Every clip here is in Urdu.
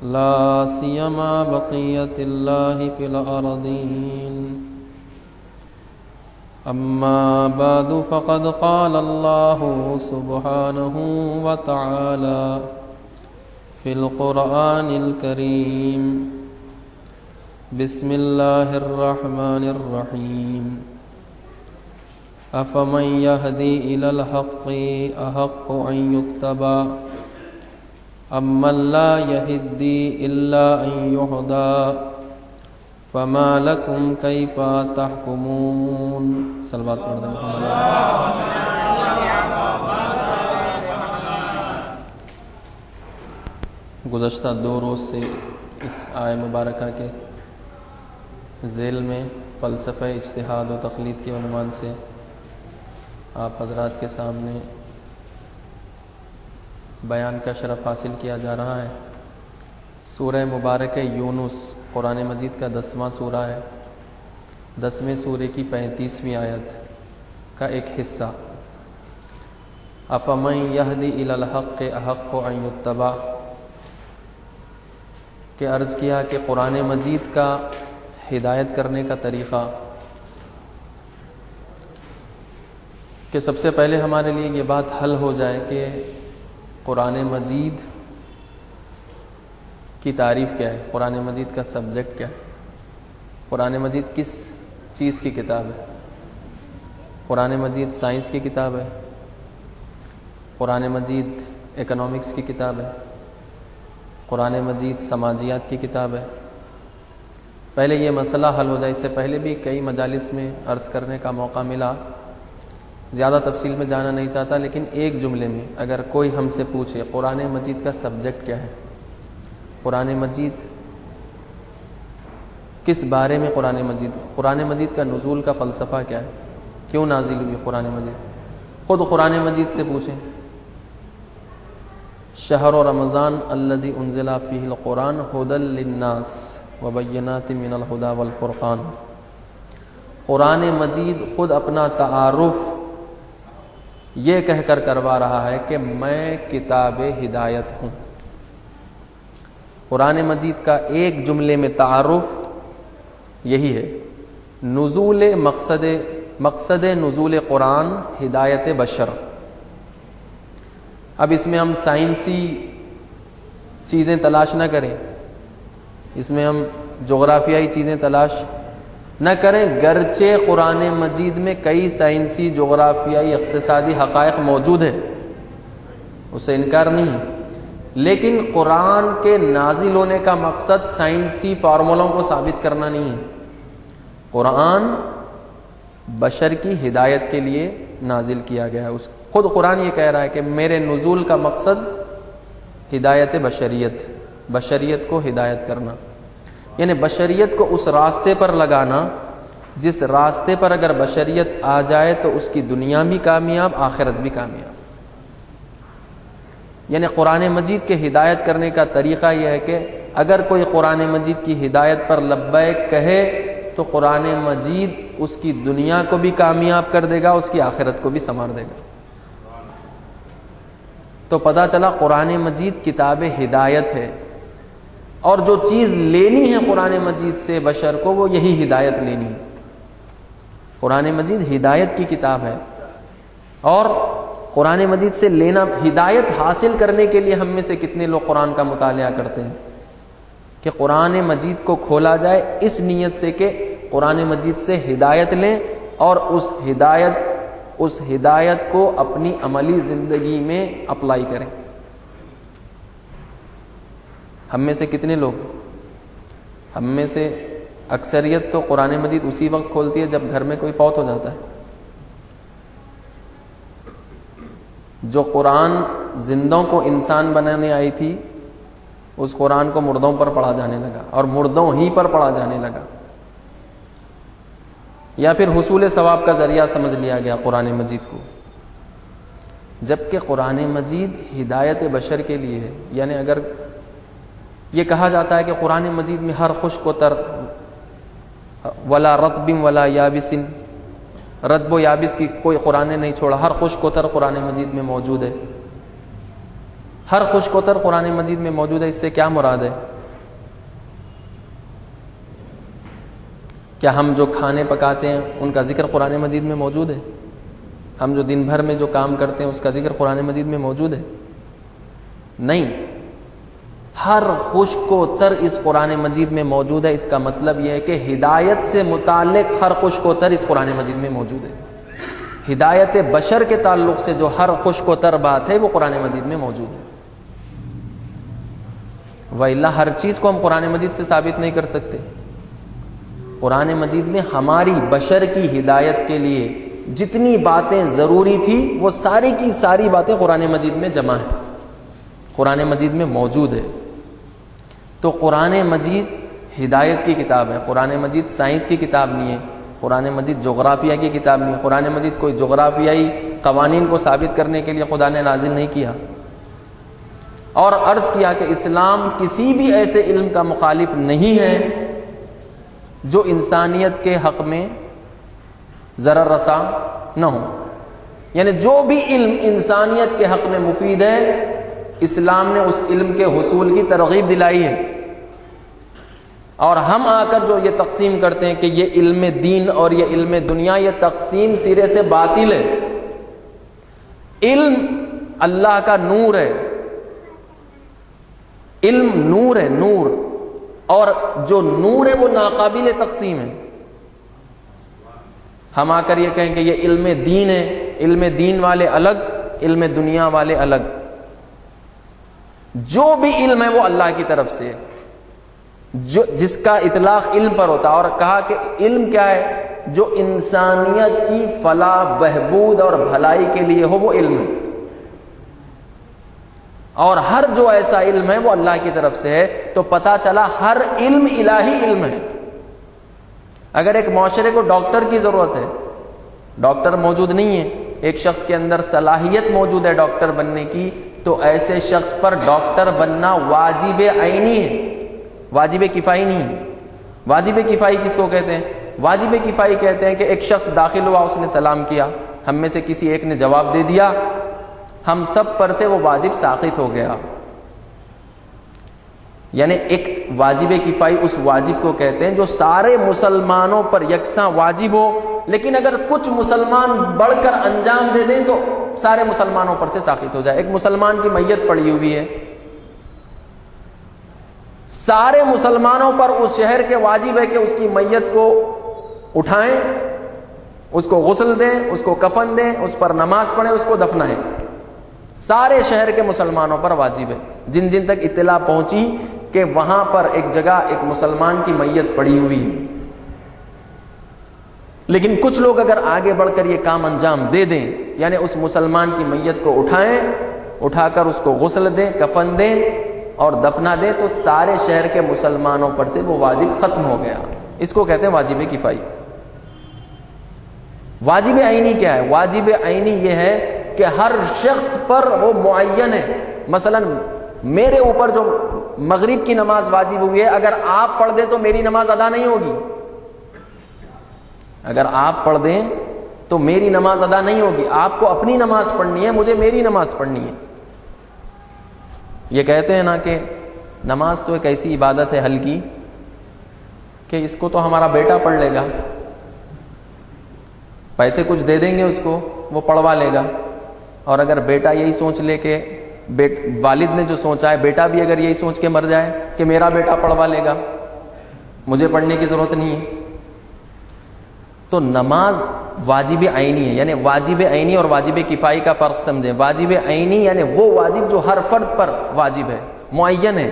لا سيما بقية الله في الأرضين. أما بعد فقد قال الله سبحانه وتعالى في القرآن الكريم: بسم الله الرحمن الرحيم. أفمن يهدي إلى الحق أحق أن يتبع أمن لا يهدي إلا أن يهدى فما لكم كيف تحكمون. صلوات پڑھ دیں. گزشتہ 2 روز سے اس آیہ مبارکہ کے ذیل میں فلسفہ اجتہاد و تقلید کے عنوان سے آپ حضرات کے سامنے بیان کا شرف حاصل کیا جا رہا ہے. سورہ مبارکہ یونس قرآن مجید کا 10واں سورہ ہے. 10ویں سورے کی 35ویں آیت کا ایک حصہ. افمن یہدی الی الحق احق ان یتبع کہ عرض کیا کہ قرآن مجید کا ہدایت کرنے کا طریقہ، کہ سب سے پہلے ہمارے لیے یہ بات حل ہو جائے کہ قرآن مجید کی تعریف کیا ہے، قرآن مجید کا سبجیکٹ کیا ہے، قرآن مجید کس چیز کی کتاب ہے. قرآن مجید سائنس کی کتاب ہے، قرآن مجید اکنامکس کی کتاب ہے، قرآن مجید سماجیات کی کتاب ہے. پہلے یہ مسئلہ حل ہو جائے. اس سے پہلے بھی کئی مجالس میں عرض کرنے کا موقع ملا، زیادہ تفصیل میں جانا نہیں چاہتا، لیکن ایک جملے میں اگر کوئی ہم سے پوچھے قرآن مجید کا سبجیکٹ کیا ہے، قرآن مجید کس بارے میں، قرآن مجید کا نزول کا فلسفہ کیا ہے، کیوں نازل ہوئی قرآن مجید، خود قرآن مجید سے پوچھیں. شہر رمضان الذی انزل فیہ القرآن ھدی للناس وبینات من الھدی والفرقان. قرآن مجید خود اپنا تعارف یہ کہہ کر کروا رہا ہے کہ میں کتاب ہدایت ہوں. قرآن مجید کا ایک جملے میں تعارف یہی ہے. مقصد نزول قرآن ہدایت بشر. اب اس میں ہم سائنسی چیزیں تلاش نہ کریں، اس میں ہم جغرافیائی چیزیں تلاش نہ کریں، گرچہ قرآن مجید میں کئی سائنسی، جغرافیائی، اقتصادی حقائق موجود ہیں، اس سے انکار نہیں ہے، لیکن قرآن کے نازل ہونے کا مقصد سائنسی فارمولوں کو ثابت کرنا نہیں ہے. قرآن بشر کی ہدایت کے لیے نازل کیا گیا ہے. خود قرآن یہ کہہ رہا ہے کہ میرے نزول کا مقصد ہدایت بشریت کو ہدایت کرنا، یعنی بشریت کو اس راستے پر لگانا جس راستے پر اگر بشریت آ جائے تو اس کی دنیا بھی کامیاب، آخرت بھی کامیاب. یعنی قرآن مجید کے ہدایت کرنے کا طریقہ یہ ہے کہ اگر کوئی قرآن مجید کی ہدایت پر لبیک کہے تو قرآن مجید اس کی دنیا کو بھی کامیاب کر دے گا، اس کی آخرت کو بھی سنوار دے گا. تو پتہ چلا قرآن مجید کتاب ہدایت ہے، اور جو چیز لینی ہے قرآن مجید سے بشر کو وہ یہی ہدایت لینی ہے. قرآن مجید ہدایت کی کتاب ہے، اور قرآن مجید سے لینا، ہدایت حاصل کرنے کے لیے ہم میں سے کتنے لوگ قرآن کا مطالعہ کرتے ہیں کہ قرآن مجید کو کھولا جائے اس نیت سے کہ قرآن مجید سے ہدایت لیں اور اس ہدایت کو اپنی عملی زندگی میں اپلائی کریں. ہم میں سے کتنے لوگ، ہم میں سے اکثریت تو قرآن مجید اسی وقت کھولتی ہے جب گھر میں کوئی فوت ہو جاتا ہے. جو قرآن زندوں کو انسان بنانے آئی تھی اس قرآن کو مردوں پر پڑھا جانے لگا، اور مردوں ہی پر پڑھا جانے لگا، یا پھر حصول ثواب کا ذریعہ سمجھ لیا گیا قرآن مجید کو، جبکہ قرآن مجید ہدایت بشر کے لیے ہے. یعنی اگر یہ کہا جاتا ہے کہ قرآن مجید میں ہر خشک و تر، ولا رطب ولا یابس، رطب و یابس کی کوئی قرآن نے نہیں چھوڑا، ہر خشک و تر قرآن مجید میں موجود ہے. ہر خشک و تر قرآن مجید میں موجود ہے. اس سے کیا مراد ہے؟ کیا ہم جو کھانے پکاتے ہیں ان کا ذکر قرآن مجید میں موجود ہے؟ ہم جو دن بھر میں جو کام کرتے ہیں اس کا ذکر قرآن مجید میں موجود ہے؟ نہیں. ہر خشک و تر اس قرآن مجید میں موجود ہے. اس کا مطلب یہ ہے کہ ہدایت سے متعلق ہر خشک و تر اس قرآن مجید میں موجود ہے. ہدایت بشر کے تعلق سے جو ہر خشک و تر بات ہے وہ قرآن مجید میں موجود ہے. وَإِلَّا ہر چیز کو ہم قرآن مجید سے ثابت نہیں کر سکتے. قرآن مجید میں ہماری بشر کی ہدایت کے لیے جتنی باتیں ضروری تھی وہ ساری کی ساری باتیں قرآن مجید میں جمع ہیں, قرآن مجید میں موجود ہے. تو قرآن مجید ہدایت کی کتاب ہے. قرآن مجید سائنس کی کتاب نہیں ہے. قرآن مجید جغرافیہ کی کتاب نہیں ہے. قرآن مجید کوئی جغرافیائی قوانین کو ثابت کرنے کے لیے خدا نے نازل نہیں کیا. اور عرض کیا کہ اسلام کسی بھی ایسے علم کا مخالف نہیں ہے جو انسانیت کے حق میں ضرر رساں نہ ہو. یعنی جو بھی علم انسانیت کے حق میں مفید ہے اسلام نے اس علم کے حصول کی ترغیب دلائی ہے. اور ہم آ کر جو یہ تقسیم کرتے ہیں کہ یہ علم دین اور یہ علم دنیا, یہ تقسیم سرے سے باطل ہے. علم اللہ کا نور ہے, علم نور ہے, نور, اور جو نور ہے وہ ناقابل تقسیم ہے. ہم آ کر یہ کہیں کہ یہ علم دین ہے, علم دین والے الگ, علم دنیا والے الگ. جو بھی علم ہے وہ اللہ کی طرف سے ہے, جس کا اطلاق علم پر ہوتا ہے. اور کہا کہ علم کیا ہے؟ جو انسانیت کی فلاح, بہبود اور بھلائی کے لیے ہو وہ علم ہے. اور ہر جو ایسا علم ہے وہ اللہ کی طرف سے ہے. تو پتہ چلا ہر علم الہی علم ہے. اگر ایک معاشرے کو ڈاکٹر کی ضرورت ہے, ڈاکٹر موجود نہیں ہے, ایک شخص کے اندر صلاحیت موجود ہے ڈاکٹر بننے کی, تو ایسے شخص پر ڈاکٹر بننا واجب عینی ہے, واجب کفائی نہیں ہے. واجب کفائی کس کو کہتے ہیں؟ واجب کفائی کہتے ہیں کہ ایک شخص داخل ہوا, اس نے سلام کیا, ہم میں سے کسی ایک نے جواب دے دیا, ہم سب پر سے وہ واجب ساقط ہو گیا. یعنی ایک واجب کفائی اس واجب کو کہتے ہیں جو سارے مسلمانوں پر یکساں واجب ہو, لیکن اگر کچھ مسلمان بڑھ کر انجام دے دیں تو سارے مسلمانوں پر سے ساقط ہو جائے. ایک مسلمان کی میت پڑی ہوئی ہے, سارے مسلمانوں پر اس شہر کے واجب ہے کہ اس کی میت کو اٹھائیں, اس کو غسل دیں, اس کو کفن دیں, اس پر نماز پڑھیں, اس کو دفنائیں. سارے شہر کے مسلمانوں پر واجب ہے. جن جن تک اطلاع پہنچی کہ وہاں پر ایک جگہ ایک مسلمان کی میت پڑی ہوئی ہے, لیکن کچھ لوگ اگر آگے بڑھ کر یہ کام انجام دے دیں, یعنی اس مسلمان کی میت کو اٹھائیں, اٹھا کر اس کو غسل دیں, کفن دیں اور دفنا دیں, تو سارے شہر کے مسلمانوں پر سے وہ واجب ختم ہو گیا. اس کو کہتے ہیں واجب کفائی. واجب عینی کیا ہے؟ واجب عینی یہ ہے کہ ہر شخص پر وہ معین ہے. مثلا میرے اوپر جو مغرب کی نماز واجب ہوئی ہے, اگر آپ پڑھ دیں تو میری نماز ادا نہیں ہوگی. اگر آپ پڑھ دیں تو میری نماز ادا نہیں ہوگی. آپ کو اپنی نماز پڑھنی ہے, مجھے میری نماز پڑھنی ہے. یہ کہتے ہیں نا کہ نماز تو ایک ایسی عبادت ہے ہلکی کہ اس کو تو ہمارا بیٹا پڑھ لے گا, پیسے کچھ دے دیں گے اس کو, وہ پڑھوا لے گا. اور اگر بیٹا یہی سوچ لے کہ والد نے جو سوچا ہے, بیٹا بھی اگر یہی سوچ کے مر جائے کہ میرا بیٹا پڑھوا لے گا, مجھے پڑھنے کی ضرورت نہیں ہے, تو نماز واجب عینی ہے. یعنی واجب عینی اور واجب کفائی کا فرق سمجھیں. واجب عینی یعنی وہ واجب جو ہر فرد پر واجب ہے, معین ہے.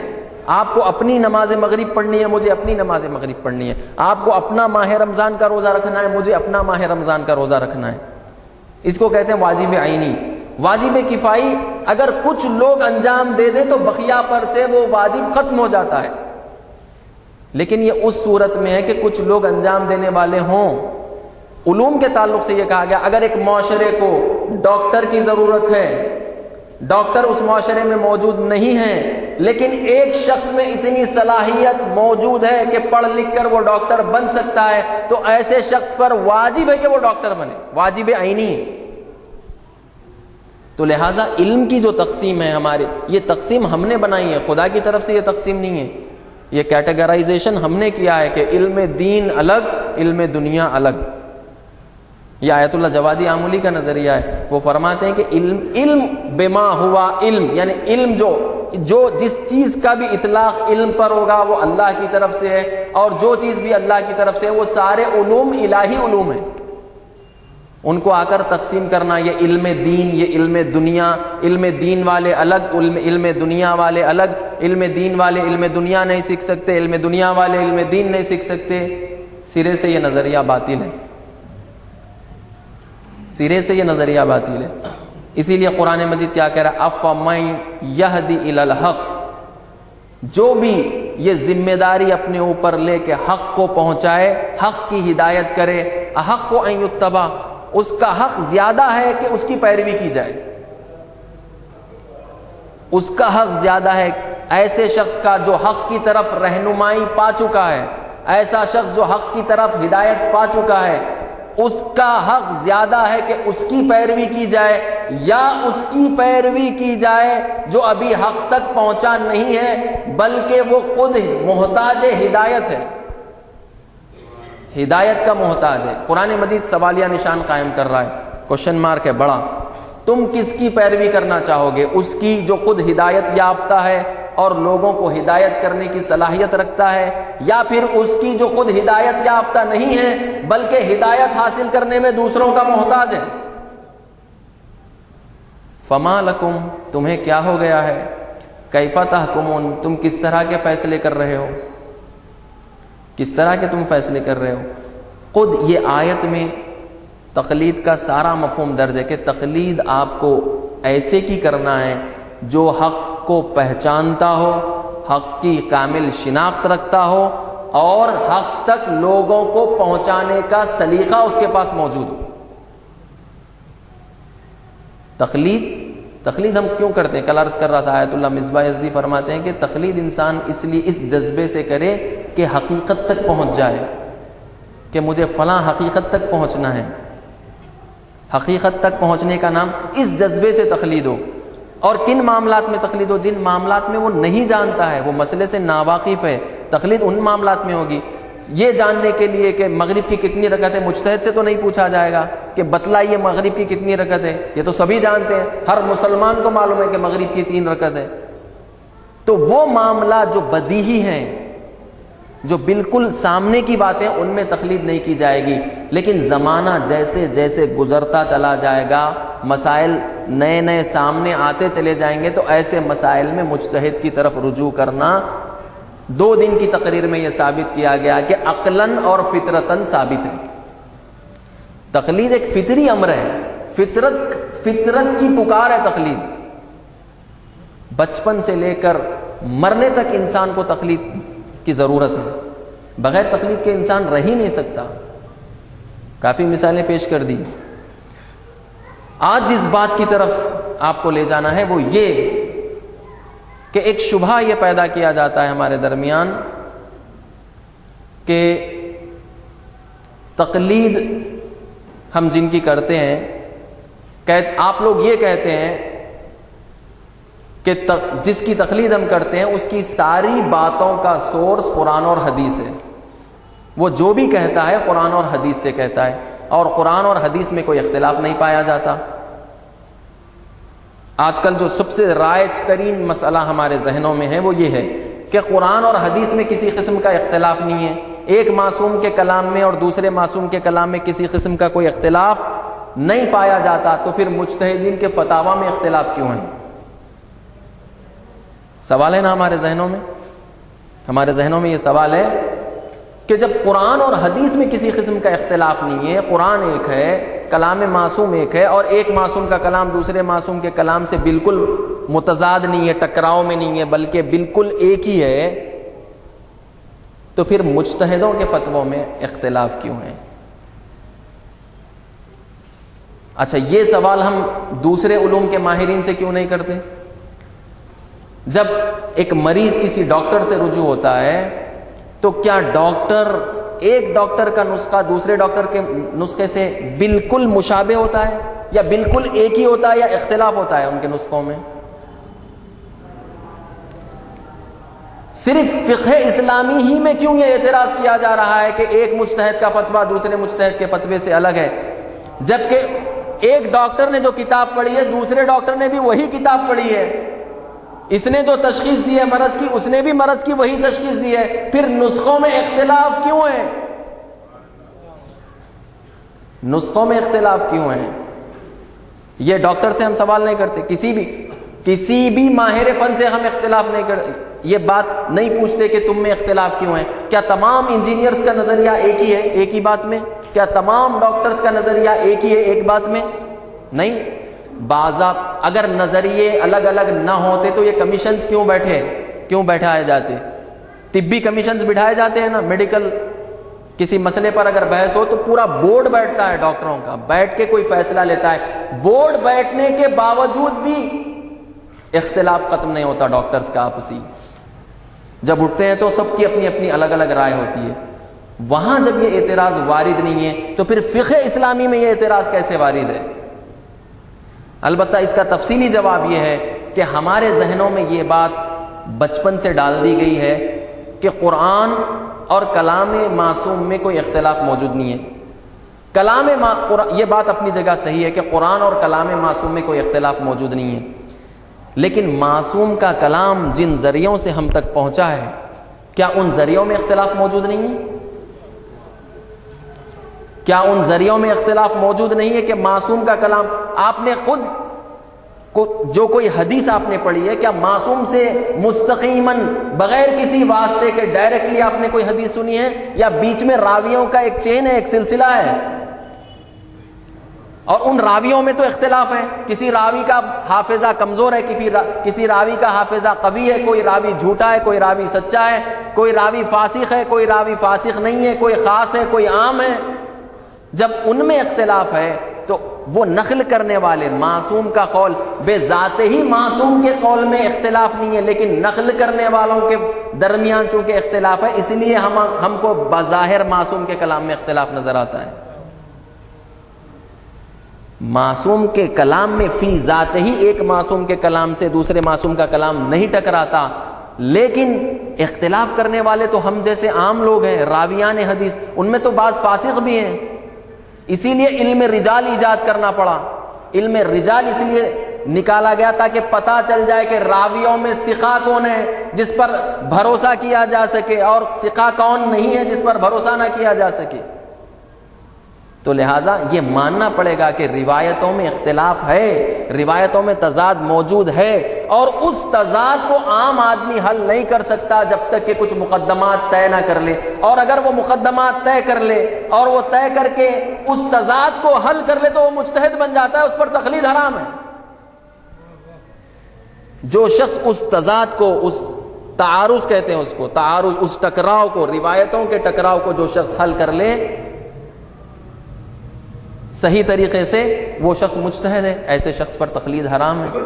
آپ کو اپنی نماز مغرب پڑھنی ہے, مجھے اپنی نماز مغرب پڑھنی ہے. آپ کو اپنا ماہ رمضان کا روزہ رکھنا ہے, مجھے اپنا ماہ رمضان کا روزہ رکھنا ہے. اس کو کہتے ہیں واجب عینی. واجب کفائی اگر کچھ لوگ انجام دے دیں تو بقیہ پر سے وہ واجب ختم ہو جاتا ہے. لیکن یہ اس صورت میں ہے کہ کچھ لوگ انجام دینے والے ہوں. علوم کے تعلق سے یہ کہا گیا اگر ایک معاشرے کو ڈاکٹر کی ضرورت ہے, ڈاکٹر اس معاشرے میں موجود نہیں ہے, لیکن ایک شخص میں اتنی صلاحیت موجود ہے کہ پڑھ لکھ کر وہ ڈاکٹر بن سکتا ہے, تو ایسے شخص پر واجب ہے کہ وہ ڈاکٹر بنے, واجب عینی ہے. تو لہٰذا علم کی جو تقسیم ہے ہمارے, یہ تقسیم ہم نے بنائی ہے, خدا کی طرف سے یہ تقسیم نہیں ہے. یہ کیٹیگرائزیشن ہم نے کیا ہے کہ علم دین الگ, علم دنیا الگ. یہ آیت اللہ جوادی آمولی کا نظریہ ہے. وہ فرماتے ہیں کہ علم بما ہوا علم، یعنی علم جو جس چیز کا بھی اطلاق علم پر ہوگا وہ اللہ کی طرف سے ہے، اور جو چیز بھی اللہ کی طرف سے ہے وہ سارے علوم الہی علوم ہیں. ان کو آ کر تقسیم کرنا، یہ علم دین، یہ علم دنیا، علم دین والے الگ، علم دنیا والے الگ، علم دین والے علم دنیا نہیں سیکھ سکتے، علم دنیا والے علم دین نہیں سیکھ سکتے. سرے سے یہ نظریہ باطل ہے، سرے سے یہ نظریہ باطل ہے. اسی لیے قرآن مجید کیا کہہ رہا ہے؟ افمن یہدی الی الحق، جو بھی یہ ذمہ داری اپنے اوپر لے کے حق کو پہنچائے، حق کی ہدایت کرے، احق کو ان یتبع، اس کا حق زیادہ ہے کہ اس کی پیروی کی جائے. اس کا حق زیادہ ہے ایسے شخص کا جو حق کی طرف رہنمائی پا چکا ہے، ایسا شخص جو حق کی طرف ہدایت پا چکا ہے، اس کا حق زیادہ ہے کہ اس کی پیروی کی جائے یا اس کی پیروی کی جائے جو ابھی حق تک پہنچا نہیں ہے بلکہ وہ خود محتاج ہدایت ہے، ہدایت کا محتاج ہے. قرآن مجید سوالیہ نشان قائم کر رہا ہے، کوشچن مارک ہے بڑا. تم کس کی پیروی کرنا چاہو گے؟ اس کی جو خود ہدایت یافتہ ہے اور لوگوں کو ہدایت کرنے کی صلاحیت رکھتا ہے، یا پھر اس کی جو خود ہدایت یافتہ نہیں ہے بلکہ ہدایت حاصل کرنے میں دوسروں کا محتاج ہے؟ فما لکم، تمہیں کیا ہو گیا ہے؟ کیف تحکمون، تم کس طرح کے فیصلے کر رہے ہو؟ کس طرح کے تم فیصلے کر رہے ہو؟ خود یہ آیت میں تقلید کا سارا مفہوم درج ہے کہ تقلید آپ کو ایسے کی کرنا ہے جو حق کو پہچانتا ہو، حق کی کامل شناخت رکھتا ہو اور حق تک لوگوں کو پہنچانے کا سلیقہ اس کے پاس موجود ہو. تقلید ہم کیوں کرتے ہیں؟ کل عرض کر رہا تھا، آیت اللہ مصباح یزدی فرماتے ہیں کہ تقلید انسان اس لیے اس جذبے سے کرے کہ حقیقت تک پہنچ جائے، کہ مجھے فلاں حقیقت تک پہنچنا ہے. حقیقت تک پہنچنے کا نام اس جذبے سے تقلید ہو. اور کن معاملات میں تقلید ہو؟ جن معاملات میں وہ نہیں جانتا ہے، وہ مسئلے سے ناواقف ہے، تقلید ان معاملات میں ہوگی. یہ جاننے کے لیے کہ مغرب کی کتنی رکعت ہے، مجتہد سے تو نہیں پوچھا جائے گا کہ بتلائیے مغرب کی کتنی رکعت ہے، یہ تو سبھی جانتے ہیں، ہر مسلمان کو معلوم ہے کہ مغرب کی 3 رکعت ہے. تو وہ معاملہ جو بدیہی ہیں، جو بالکل سامنے کی باتیں، ان میں تقلید نہیں کی جائے گی. لیکن زمانہ جیسے جیسے گزرتا چلا جائے گا، مسائل نئے نئے سامنے آتے چلے جائیں گے، تو ایسے مسائل میں مجتہد کی طرف رجوع کرنا 2 دن کی تقریر میں یہ ثابت کیا گیا کہ عقلاً اور فطرتاً ثابت ہے. تقلید ایک فطری امر ہے، فطرت کی پکار ہے تقلید. بچپن سے لے کر مرنے تک انسان کو تقلید کی ضرورت ہے. بغیر تقلید کے انسان رہ ہی نہیں سکتا. کافی مثالیں پیش کر دی. آج جس بات کی طرف آپ کو لے جانا ہے وہ یہ کہ ایک شبہہ یہ پیدا کیا جاتا ہے ہمارے درمیان کہ تقلید ہم جن کی کرتے ہیں، آپ لوگ یہ کہتے ہیں کہ جس کی تقلید ہم کرتے ہیں اس کی ساری باتوں کا سورس قرآن اور حدیث ہے. وہ جو بھی کہتا ہے قرآن اور حدیث سے کہتا ہے، اور قرآن اور حدیث میں کوئی اختلاف نہیں پایا جاتا. آج کل جو سب سے رائج ترین مسئلہ ہمارے ذہنوں میں ہے وہ یہ ہے کہ قرآن اور حدیث میں کسی قسم کا اختلاف نہیں ہے. ایک معصوم کے کلام میں اور دوسرے معصوم کے کلام میں کسی قسم کا کوئی اختلاف نہیں پایا جاتا، تو پھر مجتہدین کے فتاویٰ میں اختلاف کیوں ہیں؟ سوال ہے نا ہمارے ذہنوں میں. ہمارے ذہنوں میں یہ سوال ہے کہ جب قرآن اور حدیث میں کسی قسم کا اختلاف نہیں ہے، قرآن ایک ہے، کلام معصوم ایک ہے، اور ایک معصوم کا کلام دوسرے معصوم کے کلام سے بالکل متضاد نہیں ہے، ٹکراؤ میں نہیں ہے، بلکہ بالکل ایک ہی ہے، تو پھر مجتہدوں کے فتووں میں اختلاف کیوں ہے؟ اچھا، یہ سوال ہم دوسرے علوم کے ماہرین سے کیوں نہیں کرتے؟ جب ایک مریض کسی ڈاکٹر سے رجوع ہوتا ہے تو کیا ایک ڈاکٹر کا نسخہ دوسرے ڈاکٹر کے نسخے سے بالکل مشابہ ہوتا ہے، یا بالکل ایک ہی ہوتا ہے، یا اختلاف ہوتا ہے ان کے نسخوں میں؟ صرف فقہ اسلامی ہی میں کیوں یہ اعتراض کیا جا رہا ہے کہ ایک مجتہد کا فتویٰ دوسرے مجتہد کے فتوے سے الگ ہے، جبکہ ایک ڈاکٹر نے جو کتاب پڑھی ہے دوسرے ڈاکٹر نے بھی وہی کتاب پڑھی ہے، اس نے جو تشخیص دی ہے مرض کی اس نے بھی مرض کی وہی تشخیص دی ہے، پھر نسخوں میں اختلاف کیوں ہے؟ نسخوں میں اختلاف کیوں ہے؟ یہ ڈاکٹر سے ہم سوال نہیں کرتے، کسی بھی ماہر فن سے ہم اختلاف نہیں کرتے، یہ بات نہیں پوچھتے کہ تم میں اختلاف کیوں ہے۔ کیا تمام انجینئرز کا نظریہ ایک ہی ہے ایک ہی بات میں؟ کیا تمام ڈاکٹرز کا نظریہ ایک ہی ہے ایک بات میں؟ نہیں، اگر نظریے الگ الگ نہ ہوتے تو یہ کمیشنز کیوں بیٹھائے جاتے؟ طبی کمیشنز بٹھائے جاتے ہیں نا، میڈیکل کسی مسئلے پر اگر بحث ہو تو پورا بورڈ بیٹھتا ہے ڈاکٹروں کا، بیٹھ کے کوئی فیصلہ لیتا ہے، بورڈ بیٹھنے کے باوجود بھی اختلاف ختم نہیں ہوتا ڈاکٹرز کا آپسی، جب اٹھتے ہیں تو سب کی اپنی اپنی الگ الگ رائے ہوتی ہے۔ وہاں جب یہ اعتراض وارد نہیں ہے تو پھر فقہ اسلامی میں یہ اعتراض کیسے وارد ہے؟ البتہ اس کا تفصیلی جواب یہ ہے کہ ہمارے ذہنوں میں یہ بات بچپن سے ڈال دی گئی ہے کہ قرآن اور کلام معصوم میں کوئی اختلاف موجود نہیں ہے۔ یہ بات اپنی جگہ صحیح ہے کہ قرآن اور کلام معصوم میں کوئی اختلاف موجود نہیں ہے، لیکن معصوم کا کلام جن ذریعوں سے ہم تک پہنچا ہے کیا ان ذریعوں میں اختلاف موجود نہیں ہے؟ کیا ان ذریعوں میں اختلاف موجود نہیں ہے کہ معصوم کا کلام آپ نے خود جو کوئی حدیث آپ نے پڑھی ہے، کیا معصوم سے مستقیماً بغیر کسی واسطے کے ڈائریکٹلی آپ نے کوئی حدیث سنی ہے، یا بیچ میں راویوں کا ایک چین ہے، ایک سلسلہ ہے، اور ان راویوں میں تو اختلاف ہے، کسی راوی کا حافظہ کمزور ہے، کسی راوی کا حافظہ قوی ہے، کوئی راوی جھوٹا ہے، کوئی راوی سچا ہے، کوئی راوی فاسق ہے، کوئی راوی فاسق نہیں ہے، کوئی خاص ہے، کوئی عام ہے۔ جب ان میں اختلاف ہے تو وہ نقل کرنے والے معصوم کا قول بے ذات ہی معصوم کے قول میں اختلاف نہیں ہے، لیکن نقل کرنے والوں کے درمیان چونکہ اختلاف ہے اس لیے ہم کو بظاہر معصوم کے کلام میں اختلاف نظر آتا ہے۔ معصوم کے کلام میں فی ذات ہی ایک معصوم کے کلام سے دوسرے معصوم کا کلام نہیں ٹکراتا، لیکن اختلاف کرنے والے تو ہم جیسے عام لوگ ہیں، راویان حدیث، ان میں تو بعض فاسق بھی ہیں، اسی لیے علم رجال ایجاد کرنا پڑا۔ علم رجال اس لیے نکالا گیا تاکہ پتہ چل جائے کہ راویوں میں ثقہ کون ہے جس پر بھروسہ کیا جا سکے، اور ثقہ کون نہیں ہے جس پر بھروسہ نہ کیا جا سکے۔ تو لہٰذا یہ ماننا پڑے گا کہ روایتوں میں اختلاف ہے، روایتوں میں تضاد موجود ہے، اور اس تضاد کو عام آدمی حل نہیں کر سکتا جب تک کہ کچھ مقدمات طے نہ کر لے، اور اگر وہ مقدمات طے کر لے اور وہ طے کر کے اس تضاد کو حل کر لے تو وہ مجتہد بن جاتا ہے، اس پر تقلید حرام ہے۔ جو شخص اس تضاد کو، اس تعارض کہتے ہیں اس کو، تعارض، اس ٹکراؤ کو، روایتوں کے ٹکراؤ کو جو شخص حل کر لے صحیح طریقے سے، وہ شخص مجتہد ہے، ایسے شخص پر تقلید حرام ہے۔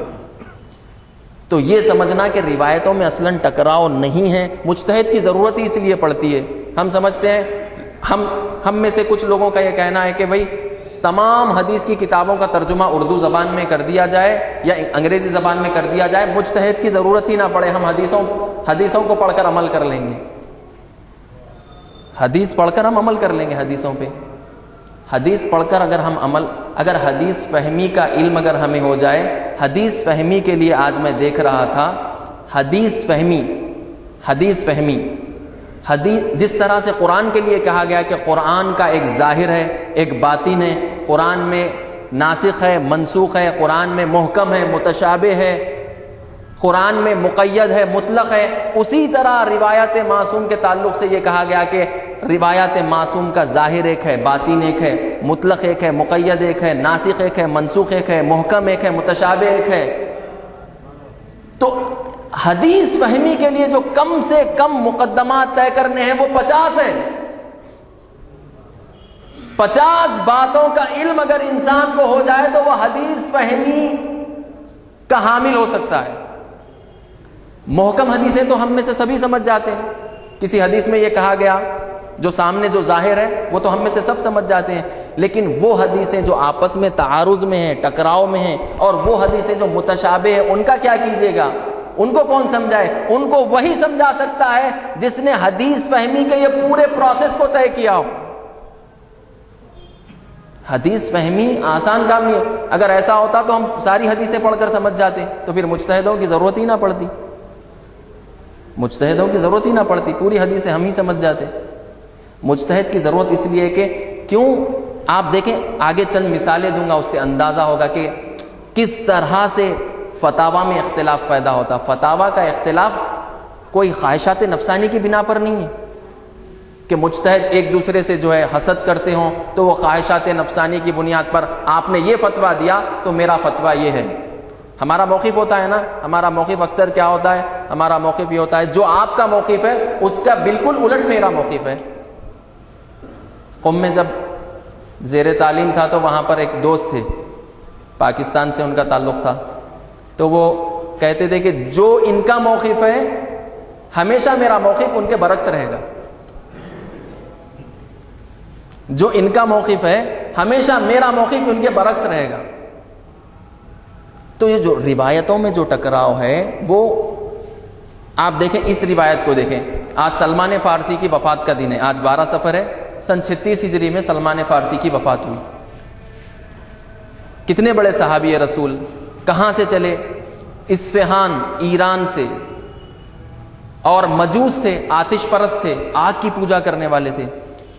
تو یہ سمجھنا کہ روایتوں میں اصلاً ٹکراؤ نہیں ہے، مجتہد کی ضرورت ہی اس لیے پڑتی ہے۔ ہم سمجھتے ہیں، ہم میں سے کچھ لوگوں کا یہ کہنا ہے کہ بھئی تمام حدیث کی کتابوں کا ترجمہ اردو زبان میں کر دیا جائے یا انگریزی زبان میں کر دیا جائے، مجتہد کی ضرورت ہی نہ پڑے، ہم حدیثوں کو پڑھ کر عمل کر لیں گے، حدیث پڑھ کر ہم عمل کر لیں گے حدیثوں پہ۔ حدیث پڑھ کر اگر حدیث فہمی کا علم اگر ہمیں ہو جائے، حدیث فہمی کے لیے آج میں دیکھ رہا تھا، حدیث فہمی جس طرح سے قرآن کے لیے کہا گیا کہ قرآن کا ایک ظاہر ہے، ایک باطن ہے، قرآن میں ناسخ ہے، منسوخ ہے، قرآن میں محکم ہے، متشابہ ہے، قرآن میں مقید ہے، مطلق ہے، اسی طرح روایات معصوم کے تعلق سے یہ کہا گیا کہ روایات معصوم کا ظاہر ایک ہے، باطن ایک ہے، مطلق ایک ہے، مقید ایک ہے، ناسخ ایک ہے، منسوخ ایک ہے، محکم ایک ہے، متشابہ ایک ہے۔ تو حدیث فہمی کے لیے جو کم سے کم مقدمات طے کرنے ہیں وہ 50 ہیں۔ 50 باتوں کا علم اگر انسان کو ہو جائے تو وہ حدیث فہمی کا حامل ہو سکتا ہے۔ محکم حدیثیں تو ہم میں سے سبھی سمجھ جاتے ہیں، کسی حدیث میں یہ کہا گیا جو سامنے جو ظاہر ہے وہ تو ہم میں سے سب سمجھ جاتے ہیں، لیکن وہ حدیثیں جو آپس میں تعارض میں ہیں، ٹکراؤ میں ہیں، اور وہ حدیثیں جو متشابہ ہیں، ان کا کیا کیجیے گا؟ ان کو کون سمجھائے؟ ان کو وہی سمجھا سکتا ہے جس نے حدیث فہمی کے یہ پورے پروسیس کو طے کیا ہو۔ حدیث فہمی آسان کام نہیں ہے۔ اگر ایسا ہوتا تو ہم ساری حدیثیں پڑھ کر سمجھ جاتے، تو پھر مجتہدوں کی ضرورت ہی نہ پڑتی، مجتہدوں کی ضرورت ہی نہ پڑتی، پوری حدیثیں ہم ہی سمجھ جاتے۔ مجتہد کی ضرورت اس لیے کہ کیوں، آپ دیکھیں آگے چند مثالیں دوں گا، اس سے اندازہ ہوگا کہ کس طرح سے فتاوا میں اختلاف پیدا ہوتا۔ فتاوا کا اختلاف کوئی خواہشات نفسانی کی بنا پر نہیں ہے کہ مجتہد ایک دوسرے سے جو ہے حسد کرتے ہوں تو وہ خواہشات نفسانی کی بنیاد پر آپ نے یہ فتویٰ دیا تو میرا فتویٰ یہ ہے۔ ہمارا موقف ہوتا ہے نا، ہمارا موقف اکثر کیا ہوتا ہے؟ ہمارا موقف یہ ہوتا ہے جو آپ کا موقف ہے اس کا بالکل الٹ میرا موقف ہے۔ قم میں جب زیر تعلیم تھا تو وہاں پر ایک دوست تھے، پاکستان سے ان کا تعلق تھا، تو وہ کہتے تھے کہ جو ان کا موقف ہے ہمیشہ میرا موقف ان کے برعکس رہے گا، جو ان کا موقف ہے ہمیشہ میرا موقف ان کے برعکس رہے گا۔ تو یہ جو روایتوں میں جو ٹکراؤ ہے وہ آپ دیکھیں، اس روایت کو دیکھیں، آج سلمان فارسی کی وفات کا دن ہے، آج 12 صفر ہے، سن 36 ہجری میں سلمان فارسی کی وفات ہوئی۔ کتنے بڑے صحابی رسول، کہاں سے چلے؟ اصفہان، ایران سے، اور مجوس تھے، آتش پرست تھے، آگ کی پوجا کرنے والے تھے۔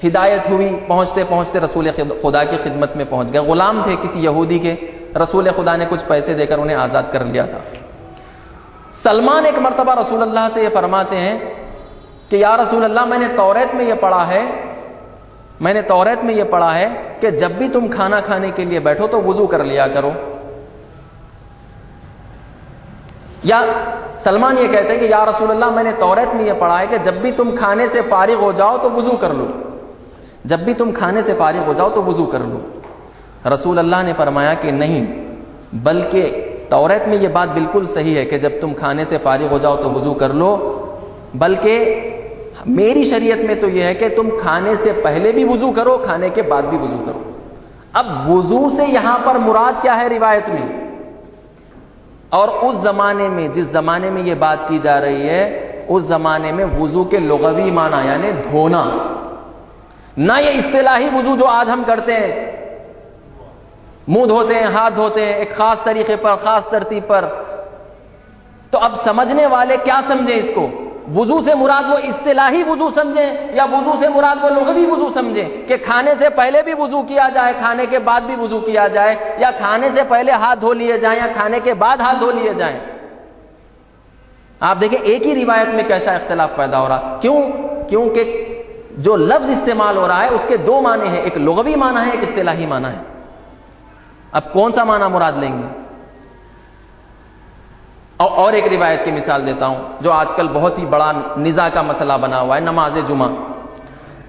ہدایت ہوئی، پہنچتے پہنچتے رسول خدا کی خدمت میں پہنچ گئے۔ غلام تھے کسی یہودی کے، رسول خدا نے کچھ پیسے دے کر انہیں آزاد کر لیا تھا۔ سلمان ایک مرتبہ رسول اللہ سے یہ فرماتے ہیں کہ یا رسول اللہ، میں نے توریت میں یہ پڑھا ہے کہ جب بھی تم کھانا کھانے کے لیے بیٹھو تو وضو کر لیا کرو۔ یا سلمان یہ کہتے ہیں کہ یا رسول اللہ، میں نے توریت میں یہ پڑھا ہے کہ جب بھی تم کھانے سے فارغ ہو جاؤ تو وضو کر لو، جب بھی تم کھانے سے فارغ ہو جاؤ تو وضو کر لو۔ رسول اللہ نے فرمایا کہ نہیں، بلکہ توریت میں یہ بات بالکل صحیح ہے کہ جب تم کھانے سے فارغ ہو جاؤ تو وضو کر لو، بلکہ میری شریعت میں تو یہ ہے کہ تم کھانے سے پہلے بھی وضو کرو، کھانے کے بعد بھی وضو کرو۔ اب وضو سے یہاں پر مراد کیا ہے روایت میں؟ اور اس زمانے میں، جس زمانے میں یہ بات کی جا رہی ہے، اس زمانے میں وضو کے لغوی معنی یعنی دھونا، نہ یہ اصطلاحی وضو جو آج ہم کرتے ہیں، منہ دھوتے ہیں، ہاتھ دھوتے ہیں ایک خاص طریقے پر، خاص ترتیب پر۔ تو اب سمجھنے والے کیا سمجھیں اس کو؟ وضو سے مراد وہ اصطلاحی وضو سمجھیں یا وضو سے مراد وہ لغوی وضو سمجھیں کہ کھانے سے پہلے بھی وضو کیا جائے، کھانے کے بعد بھی وضو کیا جائے، یا کھانے سے پہلے ہاتھ دھو لیے جائیں یا کھانے کے بعد ہاتھ دھو لیے جائیں۔ آپ دیکھیں ایک ہی روایت میں کیسا اختلاف پیدا ہو رہا۔ کیوں؟ کیونکہ جو لفظ استعمال ہو رہا ہے اس کے دو معنی ہیں، ایک لغوی معنی ہے، ایک اصطلاحی معنی ہے۔ اب کون سا معنی مراد لیں گے؟ اور ایک روایت کی مثال دیتا ہوں جو آج کل بہت ہی بڑا نزاع کا مسئلہ بنا ہوا ہے، نماز جمعہ۔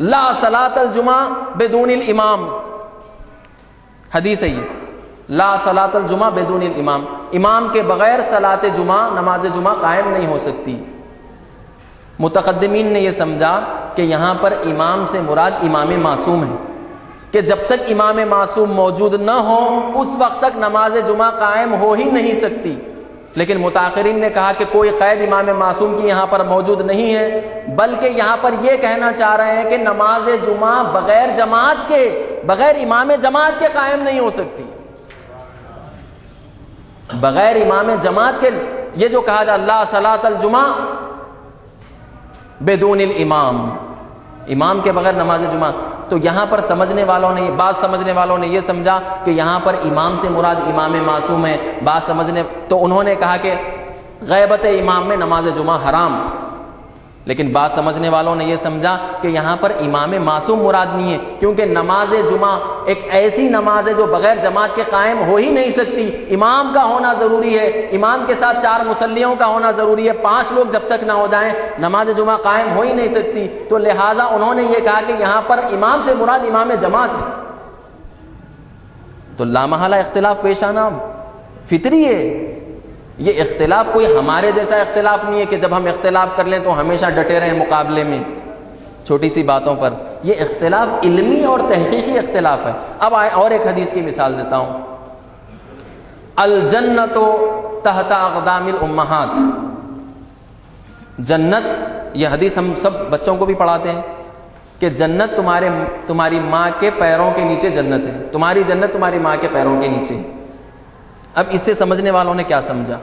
لا صلاۃ الجمعہ بدون الامام، حدیث ہے یہ، لا صلاۃ الجمعہ بدون الامام، امام کے بغیر صلاۃ جمعہ، نماز جمعہ قائم نہیں ہو سکتی۔ متقدمین نے یہ سمجھا کہ یہاں پر امام سے مراد امام معصوم ہے، کہ جب تک امام معصوم موجود نہ ہو اس وقت تک نماز جمعہ قائم ہو ہی نہیں سکتی۔ لیکن متاخرین نے کہا کہ کوئی قید امام معصوم کی یہاں پر موجود نہیں ہے، بلکہ یہاں پر یہ کہنا چاہ رہے ہیں کہ نماز جمعہ بغیر جماعت کے، بغیر امام جماعت کے قائم نہیں ہو سکتی، بغیر امام جماعت کے۔ یہ جو کہا جا لا صلاۃ الجمعہ بدون الامام، امام کے بغیر نماز جمعہ، تو یہاں پر سمجھنے والوں نے، بعض سمجھنے والوں نے یہ سمجھا کہ یہاں پر امام سے مراد امام معصوم ہے، بعض سمجھنے تو انہوں نے کہا کہ غیبت امام میں نماز جمعہ حرام، لیکن بعض سمجھنے والوں نے یہ سمجھا کہ یہاں پر امام معصوم مراد نہیں ہے، کیونکہ نماز جمعہ ایک ایسی نماز ہے جو بغیر جماعت کے قائم ہو ہی نہیں سکتی، امام کا ہونا ضروری ہے، امام کے ساتھ 4 مصلیوں کا ہونا ضروری ہے، 5 لوگ جب تک نہ ہو جائیں نماز جمعہ قائم ہو ہی نہیں سکتی۔ تو لہٰذا انہوں نے یہ کہا کہ یہاں پر امام سے مراد امام جماعت ہے۔ تو لامحالہ اختلاف پیش آنا فطری ہے، یہ اختلاف کوئی ہمارے جیسا اختلاف نہیں ہے کہ جب ہم اختلاف کر لیں تو ہمیشہ ڈٹے رہیں مقابلے میں چھوٹی سی باتوں پر، یہ اختلاف علمی اور تحقیقی اختلاف ہے۔ اب اور ایک حدیث کی مثال دیتا ہوں، الجنت تحت اقدام الامہات، جنت، یہ حدیث ہم سب بچوں کو بھی پڑھاتے ہیں کہ جنت تمہاری ماں کے پیروں کے نیچے جنت ہے، تمہاری جنت تمہاری ماں کے پیروں کے نیچے۔ اب اس سے سمجھنے والوں نے کیا سمجھا؟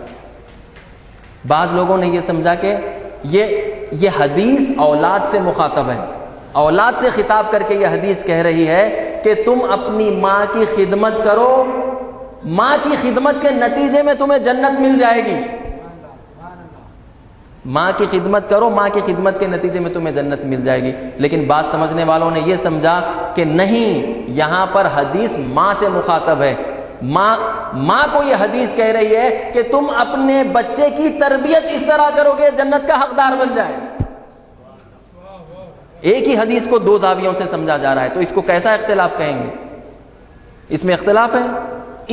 بعض لوگوں نے یہ سمجھا کہ یہ حدیث اولاد سے مخاطب ہے، اولاد سے خطاب کر کے یہ حدیث کہہ رہی ہے کہ تم اپنی ماں کی خدمت کرو، ماں کی خدمت کے نتیجے میں تمہیں جنت مل جائے گی۔ ماں کی خدمت کرو، ماں کی خدمت کے نتیجے میں تمہیں جنت مل جائے گی۔ لیکن بعض سمجھنے والوں نے یہ سمجھا کہ نہیں، یہاں پر حدیث ماں سے مخاطب ہے، ماں کو یہ حدیث کہہ رہی ہے کہ تم اپنے بچے کی تربیت اس طرح کرو گے جنت کا حقدار بن جائے۔ ایک ہی حدیث کو دو زاویوں سے سمجھا جا رہا ہے، تو اس کو کیسا اختلاف کہیں گے؟ اس میں اختلاف ہے۔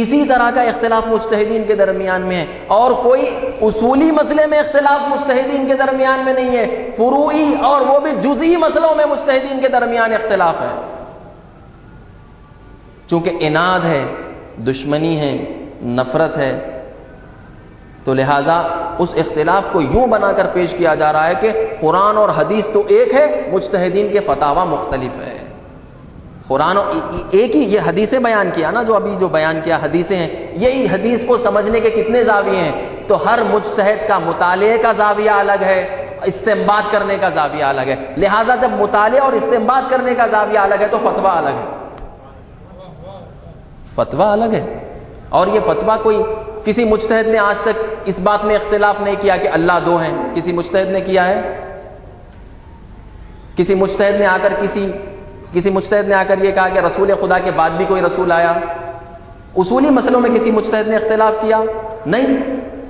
اسی طرح کا اختلاف مجتہدین کے درمیان میں ہے، اور کوئی اصولی مسئلے میں اختلاف مجتہدین کے درمیان میں نہیں ہے، فروعی اور وہ بھی جزئی مسئلوں میں مجتہدین کے درمیان اختلاف ہے۔ چونکہ عناد ہے، دشمنی ہے، نفرت ہے، تو لہٰذا اس اختلاف کو یوں بنا کر پیش کیا جا رہا ہے کہ قرآن اور حدیث تو ایک ہے، مجتہدین کے فتاوی مختلف ہے۔ قرآن ایک ہی، یہ حدیثیں بیان کیا نا، جو ابھی جو بیان کیا حدیثیں ہیں، یہی حدیث کو سمجھنے کے کتنے زاویے ہیں، تو ہر مجتہد کا مطالعے کا زاویہ الگ ہے، استنباط کرنے کا زاویہ الگ ہے۔ لہٰذا جب مطالعے اور استنباط کرنے کا زاویہ الگ ہے تو فتویٰ الگ ہے، فتویٰ الگ ہے۔ اور یہ فتویٰ کوئی کسی مجتہد نے آج تک اس بات میں اختلاف نہیں کیا کہ اللہ دو ہیں، کسی مجتہد نے کیا ہے؟ کسی مجتہد نے آ کر یہ کہا کہ رسول خدا کے بعد بھی کوئی رسول آیا؟ اصولی مسئلوں میں کسی مجتہد نے اختلاف کیا؟ نہیں۔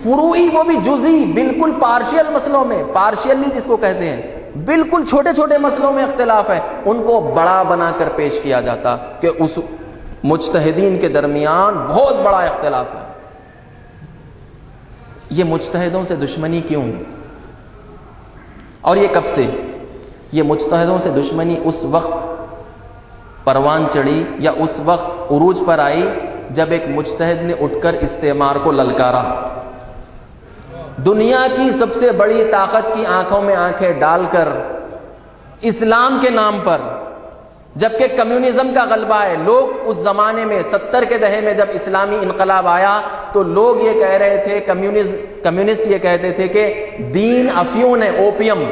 فروعی، وہ بھی جزئی، بالکل پارشل مسئلوں میں، پارشلی جس کو کہتے ہیں، بالکل چھوٹے چھوٹے مسئلوں میں اختلاف ہے، ان کو بڑا بنا کر پیش کیا جاتا کہ اس مجتہدین کے درمیان بہت بڑا اختلاف ہے۔ یہ مجتہدوں سے دشمنی کیوں؟ اور یہ کب سے؟ یہ مجتہدوں سے دشمنی اس وقت پروان چڑھی یا اس وقت عروج پر آئی جب ایک مجتہد نے اٹھ کر استعمار کو للکارا۔ دنیا کی سب سے بڑی طاقت کی آنکھوں میں آنکھیں ڈال کر اسلام کے نام پر، جبکہ کمیونزم کا غلبہ ہے، لوگ اس زمانے میں 70 کے دہے میں جب اسلامی انقلاب آیا تو لوگ یہ کہہ رہے تھے، کمیونسٹ یہ کہتے تھے کہ دین افیون ہے، اوپیم،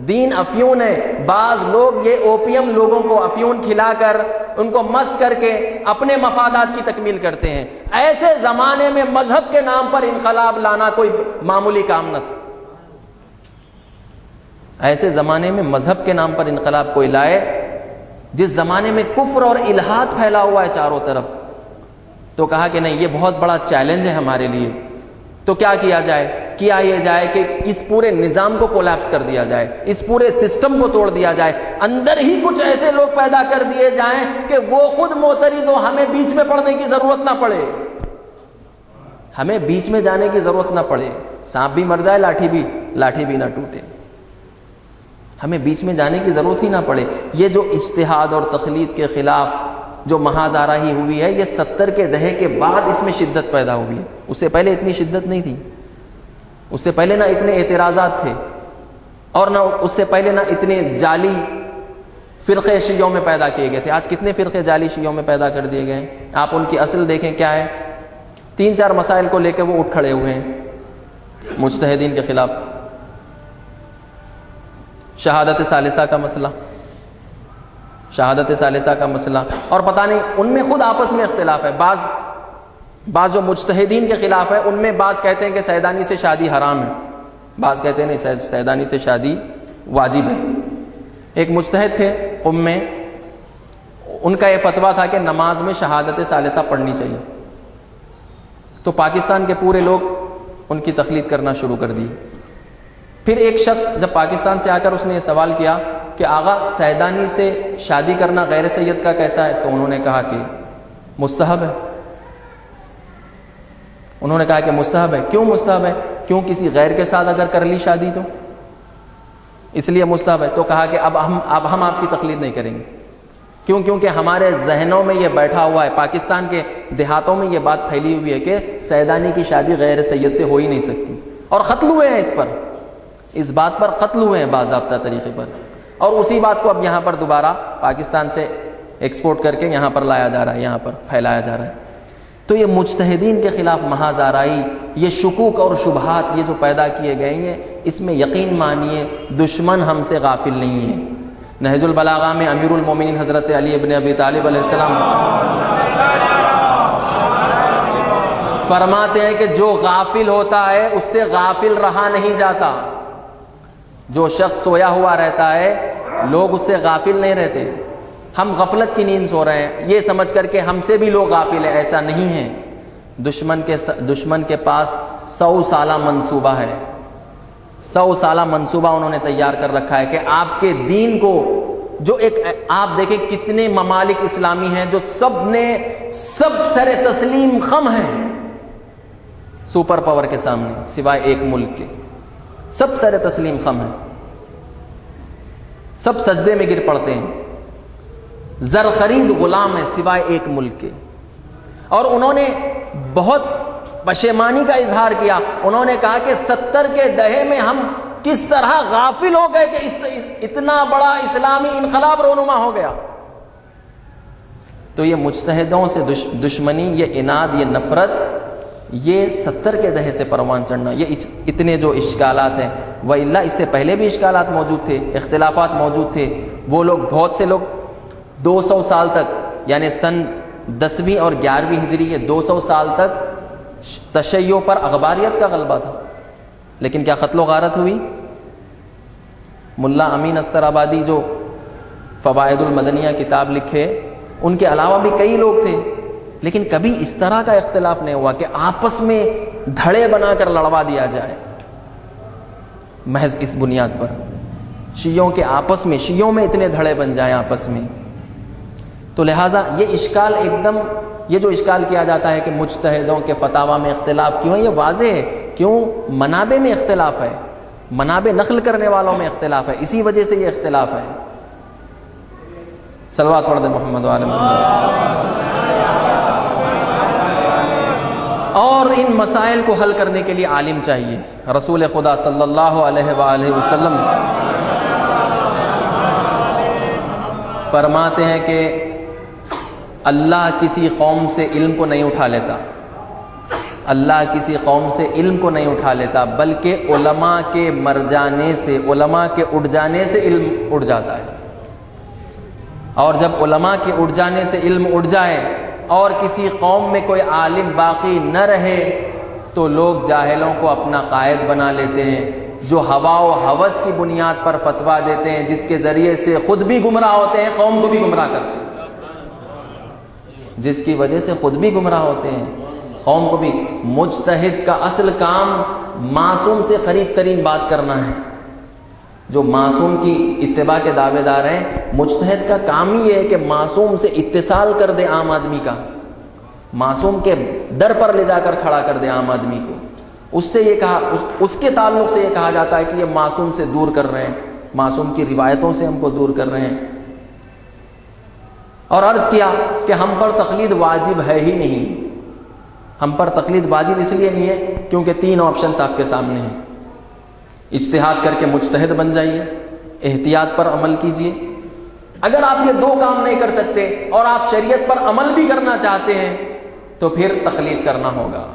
دین افیون ہے۔ بعض لوگ یہ اوپیم لوگوں کو افیون کھلا کر ان کو مست کر کے اپنے مفادات کی تکمیل کرتے ہیں۔ ایسے زمانے میں مذہب کے نام پر انقلاب لانا کوئی معمولی کام نہ تھا۔ ایسے زمانے میں مذہب کے نام پر انقلاب کوئی لائے، جس زمانے میں کفر اور الحاد پھیلا ہوا ہے چاروں طرف، تو کہا کہ نہیں، یہ بہت بڑا چیلنج ہے ہمارے لیے۔ تو کیا کیا جائے؟ کیا یہ جائے کہ اس پورے نظام کو کولیپس کر دیا جائے، اس پورے سسٹم کو توڑ دیا جائے، اندر ہی کچھ ایسے لوگ پیدا کر دیے جائیں کہ وہ خود معترض ہو، ہمیں بیچ میں پڑنے کی ضرورت نہ پڑے، ہمیں بیچ میں جانے کی ضرورت نہ پڑے، سانپ بھی مر جائے لاٹھی بھی نہ ٹوٹے، ہمیں بیچ میں جانے کی ضرورت ہی نہ پڑے۔ یہ جو اجتہاد اور تخلید کے خلاف جو محاذ آرائی ہوئی ہے، یہ 70 کے دہے کے بعد اس میں شدت پیدا ہوئی ہے، اس سے پہلے اتنی شدت نہیں تھی، اس سے پہلے نہ اتنے اعتراضات تھے، اور نہ اس سے پہلے نہ اتنے جعلی فرقے شیعوں میں پیدا کیے گئے تھے۔ آج کتنے فرقے جعلی شیعوں میں پیدا کر دیے گئے ہیں، آپ ان کی اصل دیکھیں کیا ہے، 3-4 مسائل کو لے کے وہ اٹھ کھڑے ہوئے ہیں مجتہدین کے خلاف۔ شہادت ثالثہ کا مسئلہ، شہادت ثالثہ کا مسئلہ، اور پتہ نہیں ان میں خود آپس میں اختلاف ہے۔ بعض جو مجتہدین کے خلاف ہے ان میں بعض کہتے ہیں کہ سیدانی سے شادی حرام ہے، بعض کہتے ہیں نہیں، سیدانی سے شادی واجب ہے۔ ایک مجتہد تھے قم میں، ان کا یہ فتویٰ تھا کہ نماز میں شہادت ثالثہ پڑھنی چاہیے، تو پاکستان کے پورے لوگ ان کی تقلید کرنا شروع کر دی۔ پھر ایک شخص جب پاکستان سے آ کر اس نے یہ سوال کیا کہ آغا سیدانی سے شادی کرنا غیر سید کا کیسا ہے، تو انہوں نے کہا کہ مستحب ہے۔ انہوں نے کہا کہ مستحب ہے۔ کیوں مستحب ہے؟ کیوں کسی غیر کے ساتھ اگر کر لی شادی تو اس لیے مستحب ہے۔ تو کہا کہ اب ہم آپ کی تقلید نہیں کریں گے، کیونکہ ہمارے ذہنوں میں یہ بیٹھا ہوا ہے، پاکستان کے دیہاتوں میں یہ بات پھیلی ہوئی ہے کہ سیدانی کی شادی غیر سید سے ہو ہی نہیں سکتی، اور خط ہوئے ہیں اس پر، اس بات پر قتل ہوئے ہیں باضابطہ طریقے پر، اور اسی بات کو اب یہاں پر دوبارہ پاکستان سے ایکسپورٹ کر کے یہاں پر لایا جا رہا ہے، یہاں پر پھیلایا جا رہا ہے۔ تو یہ مجتہدین کے خلاف محاذ آرائی، یہ شکوک اور شبہات یہ جو پیدا کیے گئے ہیں، اس میں یقین مانیے دشمن ہم سے غافل نہیں ہے۔ نہج البلاغہ میں امیر المومنین حضرت علی ابن ابی طالب علیہ السلام فرماتے ہیں کہ جو غافل ہوتا ہے اس سے غافل رہا نہیں جاتا۔ جو شخص سویا ہوا رہتا ہے لوگ اس سے غافل نہیں رہتے۔ ہم غفلت کی نیند سو رہے ہیں یہ سمجھ کر کے ہم سے بھی لوگ غافل ہیں، ایسا نہیں ہے۔ دشمن کے پاس 100 سالہ منصوبہ ہے، 100 سالہ منصوبہ انہوں نے تیار کر رکھا ہے کہ آپ کے دین کو، جو ایک آپ دیکھیں کتنے ممالک اسلامی ہیں جو سب سر تسلیم خم ہیں سپر پاور کے سامنے، سوائے ایک ملک کے، سب سر تسلیم خم ہیں، سب سجدے میں گر پڑتے ہیں، زر خرید غلام ہے سوائے ایک ملک کے۔ اور انہوں نے بہت پشیمانی کا اظہار کیا، انہوں نے کہا کہ 70 کے دہے میں ہم کس طرح غافل ہو گئے کہ اتنا بڑا اسلامی انقلاب رونما ہو گیا۔ تو یہ مجتہدوں سے دشمنی، یہ عناد، یہ نفرت، یہ 70 کے دہے سے پروان چڑھنا، یہ اتنے جو اشکالات ہیں، وَإِلَّا اس سے پہلے بھی اشکالات موجود تھے، اختلافات موجود تھے۔ وہ لوگ، بہت سے لوگ 200 سال تک، یعنی سن 10ویں اور 11ویں ہجری کے 200 سال تک تشیع پر اخباریت کا غلبہ تھا، لیکن کیا قتل و غارت ہوئی؟ ملا امین استر آبادی جو فوائد المدنیہ کتاب لکھے، ان کے علاوہ بھی کئی لوگ تھے، لیکن کبھی اس طرح کا اختلاف نہیں ہوا کہ آپس میں دھڑے بنا کر لڑوا دیا جائے محض اس بنیاد پر، شیعوں کے آپس میں، شیعوں میں اتنے دھڑے بن جائیں آپس میں۔ تو لہٰذا یہ اشکال ایک دم، یہ جو اشکال کیا جاتا ہے کہ مجتہدوں کے فتاویٰ میں اختلاف کیوں ہے، یہ واضح ہے کیوں، منابع میں اختلاف ہے، منابع نقل کرنے والوں میں اختلاف ہے، اسی وجہ سے یہ اختلاف ہے۔ صلوات پڑھ دیں محمد وعلی محمد۔ اور ان مسائل کو حل کرنے کے لیے عالم چاہیے۔ رسول خدا صلی اللہ علیہ وآلہ وسلم فرماتے ہیں کہ اللہ کسی قوم سے علم کو نہیں اٹھا لیتا، اللہ کسی قوم سے علم کو نہیں اٹھا لیتا، بلکہ علماء کے مر جانے سے، علماء کے اٹھ جانے سے علم اٹھ جاتا ہے۔ اور جب علماء کے اٹھ جانے سے علم اٹھ جائے اور کسی قوم میں کوئی عالم باقی نہ رہے تو لوگ جاہلوں کو اپنا قائد بنا لیتے ہیں، جو ہوا و ہوس کی بنیاد پر فتویٰ دیتے ہیں، جس کے ذریعے سے خود بھی گمراہ ہوتے ہیں، قوم کو بھی گمراہ کرتے ہیں، جس کی وجہ سے خود بھی گمراہ ہوتے ہیں، قوم کو بھی۔ مجتہد کا اصل کام معصوم سے قریب ترین بات کرنا ہے۔ جو معصوم کی اتباع کے دعوے دار ہیں، مجتہد کا کام ہی یہ ہے کہ معصوم سے اتصال کر دے عام آدمی کا، معصوم کے در پر لے جا کر کھڑا کر دے عام آدمی کو، اس سے یہ کہا، اس کے تعلق سے یہ کہا جاتا ہے کہ یہ معصوم سے دور کر رہے ہیں، معصوم کی روایتوں سے ہم کو دور کر رہے ہیں۔ اور عرض کیا کہ ہم پر تقلید واجب ہے ہی نہیں، ہم پر تقلید واجب اس لیے نہیں ہے کیونکہ 3 آپشنز آپ کے سامنے ہیں۔ اجتہاد کر کے مجتہد بن جائیے، احتیاط پر عمل کیجیے۔ اگر آپ یہ 2 کام نہیں کر سکتے اور آپ شریعت پر عمل بھی کرنا چاہتے ہیں تو پھر تقلید کرنا ہوگا،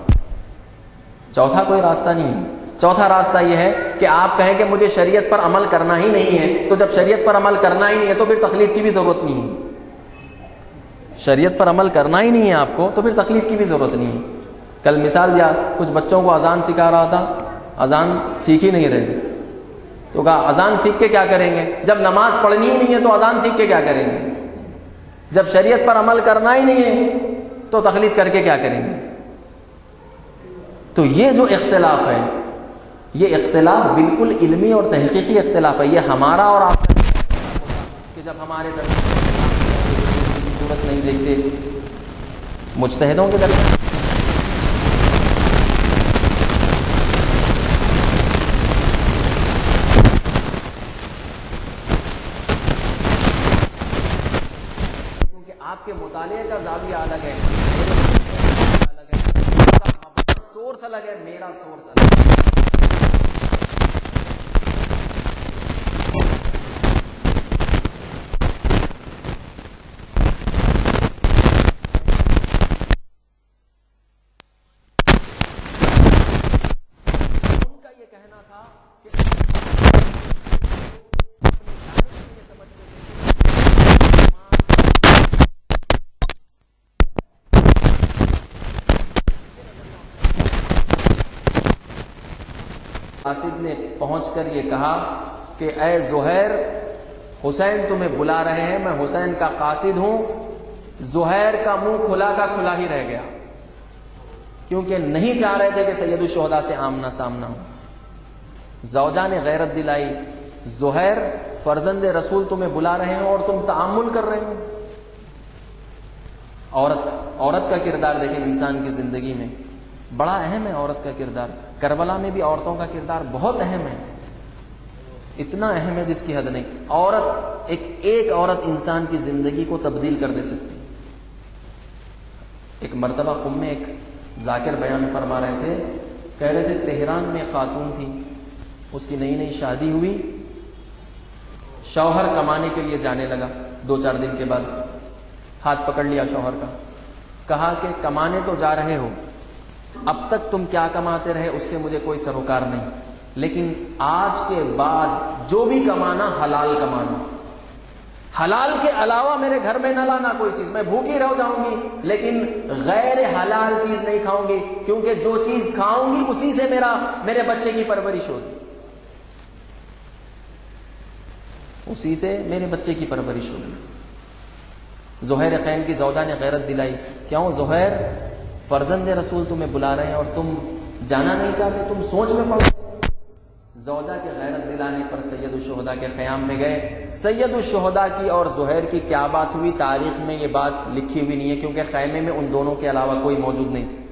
چوتھا کوئی راستہ نہیں ہے۔ چوتھا راستہ یہ ہے کہ آپ کہیں کہ مجھے شریعت پر عمل کرنا ہی نہیں ہے، تو جب شریعت پر عمل کرنا ہی نہیں ہے تو پھر تقلید کی بھی ضرورت نہیں ہے۔ شریعت پر عمل کرنا ہی نہیں ہے آپ کو تو پھر تقلید کی بھی ضرورت نہیں ہے۔ کل مثال دیا، کچھ بچوں کو اذان سکھا رہا تھا، اذان سیکھ ہی نہیں رہے تھے، تو کہا اذان سیکھ کے کیا کریں گے، جب نماز پڑھنی ہی نہیں ہے تو اذان سیکھ کے کیا کریں گے، جب شریعت پر عمل کرنا ہی نہیں ہے تو تقلید کر کے کیا کریں گے۔ تو یہ جو اختلاف ہے، یہ اختلاف بالکل علمی اور تحقیقی اختلاف ہے، یہ ہمارا اور آپ کا کہ جب ہمارے درمیان کی صورت نہیں دیکھتے مجتہدوں کے درمیان۔ آپ کے مطالعے کا زاویہ الگ ہے، الگ ہے، سورس الگ ہے، میرا سورس الگ ہے۔ قاصد نے پہنچ کر یہ کہا کہ اے زہیر، حسین تمہیں بلا رہے ہیں، میں حسین کا قاصد ہوں. زہیر کا منہ کھلا کا کھلا ہی رہ گیا، کیونکہ نہیں چاہ رہے تھے کہ سید الشہداء سے آمنا سامنا ہو. زوجہ نے غیرت دلائی، زہیر فرزند رسول تمہیں بلا رہے ہیں اور تم تعامل کر رہے ہو. عورت کا کردار دیکھیں انسان کی زندگی میں بڑا اہم ہے. عورت کا کردار کربلا میں بھی عورتوں کا کردار بہت اہم ہے، اتنا اہم ہے جس کی حد نہیں. عورت ایک عورت انسان کی زندگی کو تبدیل کر دے سکتی. ایک مرتبہ قم میں ایک ذاکر بیان فرما رہے تھے، کہہ رہے تھے تہران میں خاتون تھی، اس کی نئی شادی ہوئی، شوہر کمانے کے لیے جانے لگا. 2-4 دن کے بعد ہاتھ پکڑ لیا شوہر کا، کہا کہ کمانے تو جا رہے ہو، اب تک تم کیا کماتے رہے اس سے مجھے کوئی سروکار نہیں، لیکن آج کے بعد جو بھی کمانا حلال کمانا، حلال کے علاوہ میرے گھر میں نہ لانا کوئی چیز. میں بھوکی رہ جاؤں گی لیکن غیر حلال چیز نہیں کھاؤں گی، کیونکہ جو چیز کھاؤں گی اسی سے میرے بچے کی پرورش ہوگی، اسی سے میرے بچے کی پرورش ہوگی. زہیر قین کی زوجہ نے غیرت دلائی، کیوں زہیر، فرزند رسول تمہیں بلا رہے ہیں اور تم جانا نہیں چاہتے، تم سوچ میں پڑ. زوجہ کے غیرت دلانے پر سید الشہداء کے خیام میں گئے. سید الشہداء کی اور زہیر کی کیا بات ہوئی، تاریخ میں یہ بات لکھی ہوئی نہیں ہے، کیونکہ خیمے میں ان دونوں کے علاوہ کوئی موجود نہیں تھا.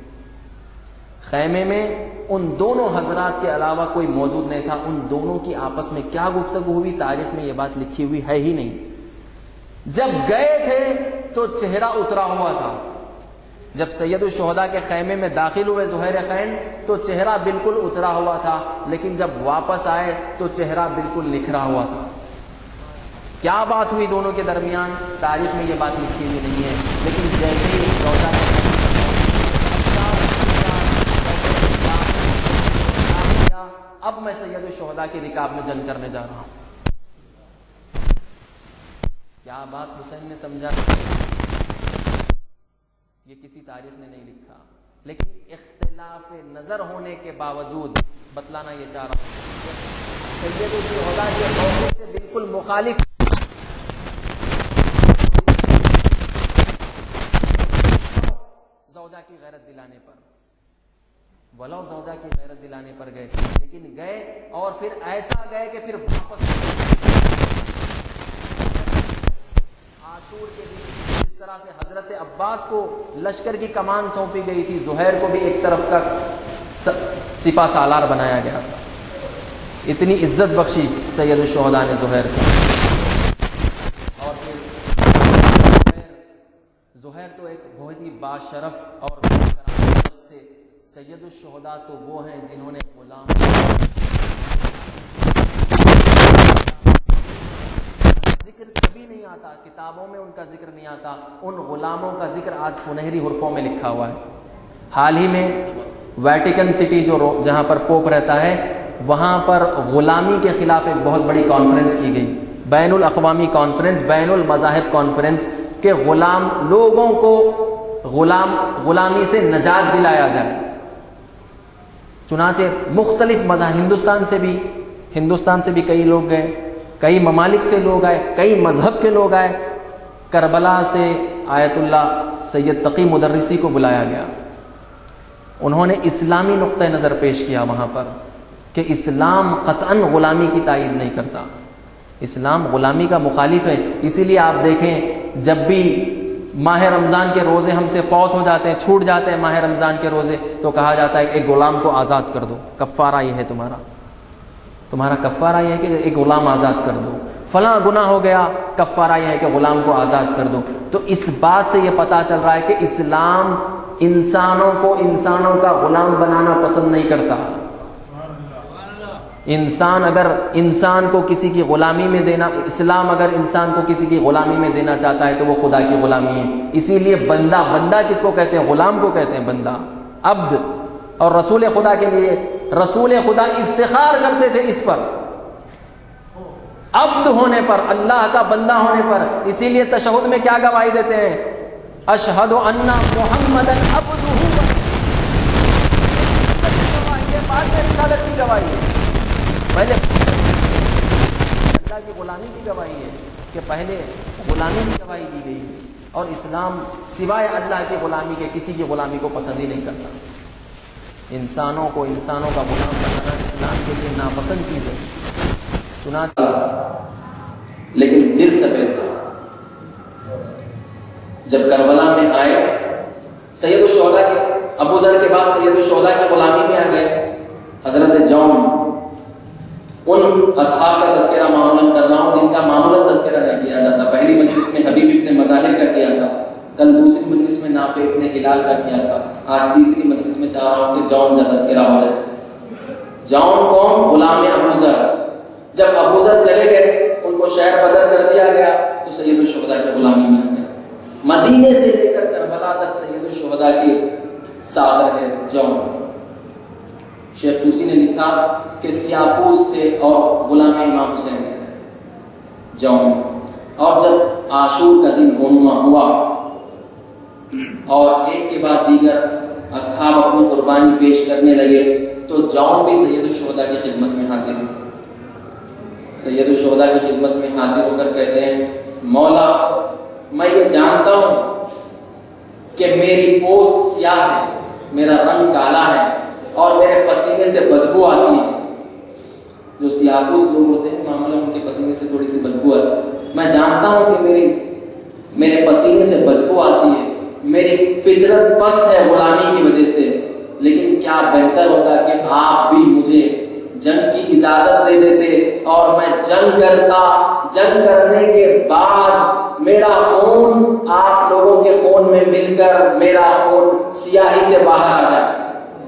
خیمے میں ان دونوں حضرات کے علاوہ کوئی موجود نہیں تھا. ان دونوں کی آپس میں کیا گفتگو ہوئی، تاریخ میں یہ بات لکھی ہوئی ہے ہی نہیں. جب گئے تھے تو چہرہ اترا ہوا تھا. جب سید الشہداء کے خیمے میں داخل ہوئے زہیر قین تو چہرہ بالکل اترا ہوا تھا، لیکن جب واپس آئے تو چہرہ بالکل نکھرا ہوا تھا. کیا بات ہوئی دونوں کے درمیان، تاریخ میں یہ بات لکھی ہوئی نہیں ہے، لیکن جیسے ہی روزہ اب میں سید الشہداء کی رکاب میں جنگ کرنے جا رہا ہوں. کیا بات حسین نے سمجھا، یہ کسی تاریخ نے نہیں لکھا، لیکن اختلاف نظر ہونے کے باوجود بتلانا یہ چاہ رہا ہوں. سید الشہداء کے موقف سے بالکل مخالف زوجہ کی غیرت دلانے پر، ولو زوجہ کی غیرت دلانے پر گئے، لیکن گئے اور پھر ایسا گئے کہ پھر واپس عاشور کے دن جس طرح سے حضرت عباس کو لشکر کی کمان سونپی گئی تھی، زہیر کو بھی ایک طرف کا سپہ سالار بنایا گیا. اتنی عزت بخشی سید الشہداء نے زہیر کو. اور پھر زہیر تو ایک بہت ہی باشرف اور شخص تھے. سید الشہداء تو وہ ہیں جنہوں نے غلام ذکر کبھی نہیں آتا، کتابوں میں ان کا ذکر نہیں آتا. ان غلاموں کا ذکر آج سنہری حرفوں میں لکھا ہوا ہے. حال ہی میں ویٹیکن سٹی جہاں پر پوپ رہتا ہے، وہاں پر غلامی کے خلاف ایک بہت بڑی کانفرنس کی گئی، بین الاقوامی کانفرنس، بین المذاہب کانفرنس، کہ غلام لوگوں کو غلامی سے نجات دلایا جائے. چنانچہ مختلف مذاہب ہندوستان سے بھی کئی لوگ گئے، کئی ممالک سے لوگ آئے، کئی مذہب کے لوگ آئے. کربلا سے آیت اللہ سید تقی مدرسی کو بلایا گیا. انہوں نے اسلامی نقطہ نظر پیش کیا وہاں پر کہ اسلام قطعاً غلامی کی تائید نہیں کرتا، اسلام غلامی کا مخالف ہے. اسی لیے آپ دیکھیں جب بھی ماہ رمضان کے روزے ہم سے فوت ہو جاتے ہیں، چھوٹ جاتے ہیں ماہ رمضان کے روزے، تو کہا جاتا ہے ایک غلام کو آزاد کر دو، کفارہ یہ ہے تمہارا کفارہ یہ ہے کہ ایک غلام آزاد کر دو. فلاں گناہ ہو گیا، کفارہ یہ ہے کہ غلام کو آزاد کر دو. تو اس بات سے یہ پتہ چل رہا ہے کہ اسلام انسانوں کو انسانوں کا غلام بنانا پسند نہیں کرتا. اگر انسان کو کسی کی غلامی میں دینا، اسلام اگر انسان کو کسی کی غلامی میں دینا چاہتا ہے تو وہ خدا کی غلامی ہے. اسی لیے بندہ کس کو کہتے ہیں؟ غلام کو کہتے ہیں بندہ، عبد. اور رسول خدا کے لیے رسول خدا افتخار کرتے تھے اس پر، عبد ہونے پر، اللہ کا بندہ ہونے پر. اسی لیے تشہد میں کیا گواہی دیتے ہیں؟ اشہد ان محمدًا عبدہ. یہ بعد میں رسالت کی گواہی ہے. پہلے اللہ کی غلامی کی گواہی ہے کہ پہلے غلامی کی گواہی دی گئی، اور اسلام سوائے اللہ کی غلامی کے کسی کی غلامی کو پسند ہی نہیں کرتا۔ انسانوں کو انسانوں کا غلام بنانا اسلام کے لیے ناپسند چیز ہے۔ چنانچہ لیکن دل سفید تھا۔ جب کربلا میں آئے، سید الشہداء کے ابو ذر کے بعد سید الشہداء کی غلامی میں آ گئے حضرت جون۔ ان اصحاب کا تذکرہ معمولاً کر رہا ہوں جن کا معمولاً تذکرہ نہیں کیا جاتا۔ پہلی مجلس میں حبیب ابن مظاہر کا کیا تھا، کل دوسری مجلس میں نافع ابن ہلال کا کیا تھا، آج تیسری مجلس میں چاہ رہا ہوں کہ جون کا تذکرہ ہو جائے۔ جون کون؟ غلام ابو ذر۔ جب ابو ذر چلے گئے، ان کو شہر بدر کر دیا گیا، تو سید الشہداء کی غلامی میں آ گئے۔ مدینے سے لے کر کربلا تک سید الشہداء کے ساتھ رہے جون۔ شیخ توسی نے لکھا کہ سیاپوس تھے اور غلام امام حسین تھے جون۔ اور جب عاشور کا دن رونما ہوا اور ایک کے بعد دیگر اصحاب اپنی قربانی پیش کرنے لگے، تو جون بھی سید الشہداء کی خدمت میں حاضر ہوئے۔ سید الشہداء کی خدمت میں حاضر ہو کر کہتے ہیں، مولا میں یہ جانتا ہوں کہ میری پوست سیاہ ہے، میرا رنگ کالا ہے اور میرے پسینے سے بدبو آتی ہے۔ جو سیاہپوش لوگ ہوتے ہیں معمولاً ان کے پسینے سے تھوڑی سی بدبو آتی ہے۔ میں جانتا ہوں کہ میرے پسینے سے بدبو آتی ہے، میری فطرت پست ہے غلامی کی وجہ سے، لیکن کیا بہتر ہوتا کہ آپ بھی مجھے جنگ کی اجازت دے دیتے اور میں جنگ کرتا۔ جنگ کرنے کے بعد میرا خون آپ لوگوں کے خون میں مل کر میرا خون سیاہی سے باہر آ جائے،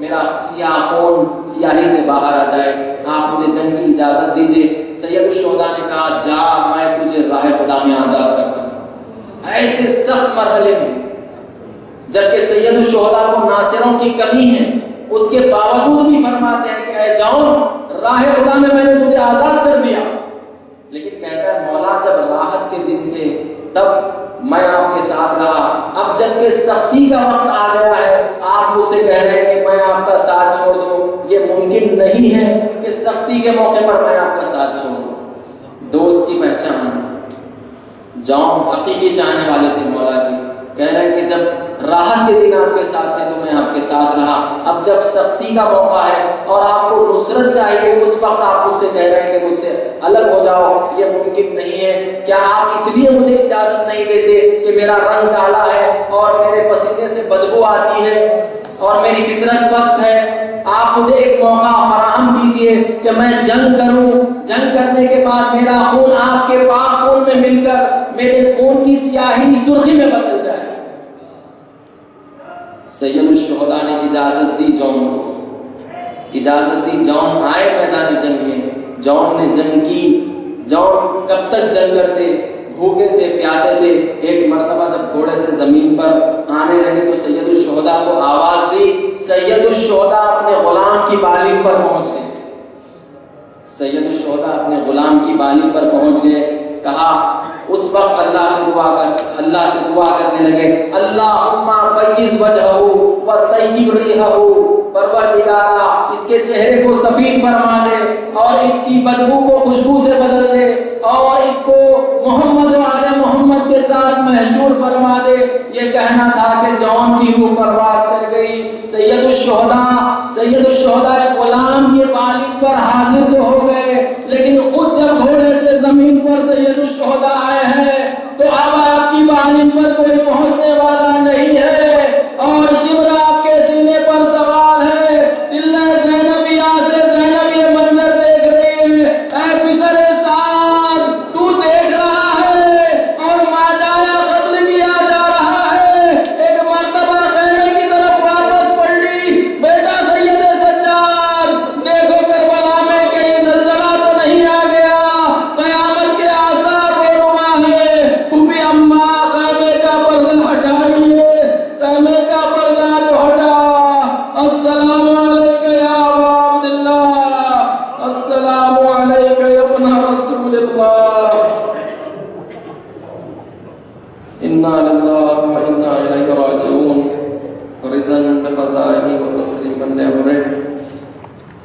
میرا سیاہ خون سیاہی سے باہر آ جائے، آپ مجھے جنگ کی اجازت دیجئے۔ سید الشہداء نے کہا، جا میں تجھے راہ خدا میں آزاد کرتا ہوں۔ ایسے سخت مرحلے میں جبکہ سید الشہداء کو ناصروں کی کمی ہے، اس کے باوجود بھی فرماتے ہیں کہ اے جون، راہ خدا میں نے تجھے آزاد کر دیا۔ لیکن کہتا ہے مولا جب راحت کے دن تھے تب میں آپ کے ساتھ رہا، اب جب کہ سختی کا وقت آ گیا ہے آپ مجھ سے کہہ رہے ہیں کہ میں آپ کا ساتھ چھوڑ دوں۔ یہ ممکن نہیں ہے کہ سختی کے موقع پر میں آپ کا ساتھ چھوڑ دوں۔ دوست کی پہچان، جون حقیقی چاہنے والے تھے مولا کی، کہہ رہے ہیں کہ جب راحت کے دن آپ کے ساتھ تھے تو میں آپ کے ساتھ رہا، اب جب سختی کا موقع ہے اور آپ کو نصرت چاہیے، اس وقت آپ مجھ سے کہہ رہے ہیں کہ مجھ سے الگ ہو جاؤ، یہ ممکن نہیں ہے۔ کیا آپ اس لیے مجھے اجازت نہیں دیتے کہ میرا رنگ کالا ہے اور میرے پسینے سے بدبو آتی ہے اور میری فطرت پست ہے؟ آپ مجھے ایک موقع فراہم کیجئے کہ میں جنگ کروں، جنگ کرنے کے بعد میرا خون آپ کے پاک خون میں مل کر میرے خون کی سیاہی سرخی میں بدل جائے۔ سید الشہداء نے اجازت دی جون کو، اجازت دی، جون آئے میدان جنگ میں، جون نے جنگ کی۔ جون کب تک جنگ کرتے؟ بھوکے تھے، پیاسے تھے۔ ایک مرتبہ جب گھوڑے سے زمین پر آنے لگے تو سید الشہداء کو آواز دی، سید الشہداء اپنے غلام کی بالنگ پر پہنچ گئے۔ سید الشہداء اپنے غلام کی بالنگ پر پہنچ گئے۔ کہا اس وقت اللہ سے دعا کرنے لگے، اللہم بیض وجہہ وطیب ریحہ، پروردگارا اس کے چہرے کو سفید فرما دے اور اس کی بدبو کو خوشبو سے بدل دے اور اس کو محمد و آل محمد کے ساتھ محشور فرما دے۔ یہ کہنا تھا کہ جون کی روح پرواز کر گئی۔ سید الشہداء غلام کے بالنگ پر حاضر تو ہو گئے، لیکن خود جب گھوڑے سے زمین پر سید الشہداء آئے ہیں تو اب آپ کی بالنگ پر کوئی پہنچنے والا نہیں ہے اور شبر آپ کے سینے پر سوار ہے۔ دلہ زینبیہ سے زینب یہ منظر دیکھ رہی ہے، اے پسر سعد تو دیکھ رہا ہے اور ماجایا قتل کیا جا رہا ہے۔ ایک مرتبہ خیمے کی طرف واپس پلٹی، بیٹا سید سجاد دیکھو کربلا میں کہیں زلزلہ تو نہیں آ گیا، قیامت کے آثار رونما ہے۔ پھوپھی اماں خیمے کا پردہ ہٹائیے، خیمے کا پردہ جو ہٹا، السلام علیکہ یا ابا عبداللہ، السلام علیکہ یا ابن رسول اللہ، انا للہ و انا الیہ راجعون، رضا بقضائہ و تسلیما